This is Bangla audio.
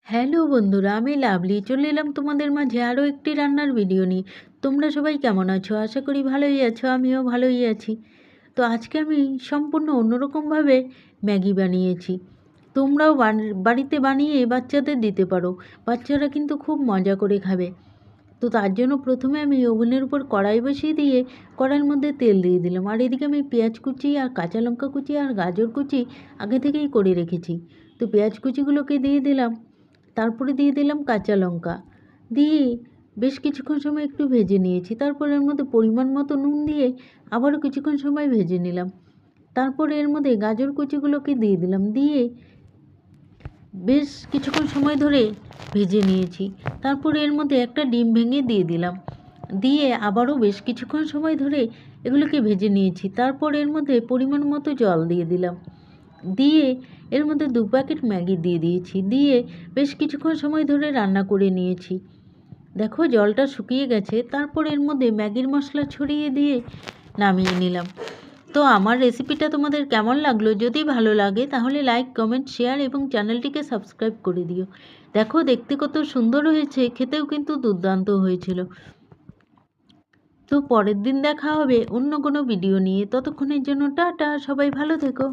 হ্যালো বন্ধুরা, আমি লাভলি চলে এলাম তোমাদের মাঝে আরও একটি রান্নার ভিডিও নিয়ে। তোমরা সবাই কেমন আছো? আশা করি ভালোই আছো, আমিও ভালোই আছি। তো আজকে আমি সম্পূর্ণ অন্যরকমভাবে ম্যাগি বানিয়েছি। তোমরাও বাড়িতে বানিয়ে বাচ্চাদের দিতে পারো। বাচ্চারা কিন্তু খুব মজা করে খাবে। তো তার জন্য প্রথমে আমি ওভেনের উপর কড়াই বসিয়ে দিয়ে কড়াইয়ের মধ্যে তেল দিয়ে দিলাম। আর এদিকে আমি পেঁয়াজ কুচি আর কাঁচা লঙ্কা কুচি আর গাজর কুচি আগে থেকেই করে রেখেছি। তো পেঁয়াজ কুচিগুলোকে দিয়ে দিলাম, তারপরে দিয়ে দিলাম কাঁচা লঙ্কা, দিয়ে বেশ কিছুক্ষণ সময় একটু ভেজে নিয়েছি। তারপরে এর মধ্যে পরিমাণ মতো নুন দিয়ে আবারও কিছুক্ষণ সময় ভেজে নিলাম। তারপরে এর মধ্যে গাজর কুচিগুলোকে দিয়ে দিলাম, দিয়ে বেশ কিছুক্ষণ সময় ধরে ভেজে নিয়েছি। তারপরে এর মধ্যে একটা ডিম ভেঙে দিয়ে দিলাম, দিয়ে আবারও বেশ কিছুক্ষণ সময় ধরে এগুলোকে ভেজে নিয়েছি। তারপর এর মধ্যে পরিমাণ মতো জল দিয়ে দিলাম, দিয়ে এর মধ্যে 2 প্যাকেট ম্যাগি দিয়ে দিয়েছি, দিয়ে বেশ কিছুক্ষণ সময় ধরে রান্না করে নিয়েছি। দেখো জলটা শুকিয়ে গেছে। তারপর এর মধ্যে ম্যাগির মশলা ছড়িয়ে দিয়ে নামিয়ে নিলাম। তো আমার রেসিপিটা তোমাদের কেমন লাগলো? যদি ভালো লাগে তাহলে লাইক, কমেন্ট, শেয়ার এবং চ্যানেলটিকে সাবস্ক্রাইব করে দিও। দেখো দেখতে কত সুন্দর হয়েছে, খেতেও কিন্তু দুর্দান্ত হয়েছিল। তো পরের দিন দেখা হবে অন্য কোনো ভিডিও নিয়ে। ততক্ষণের জন্য টাটা, সবাই ভালো থেকো।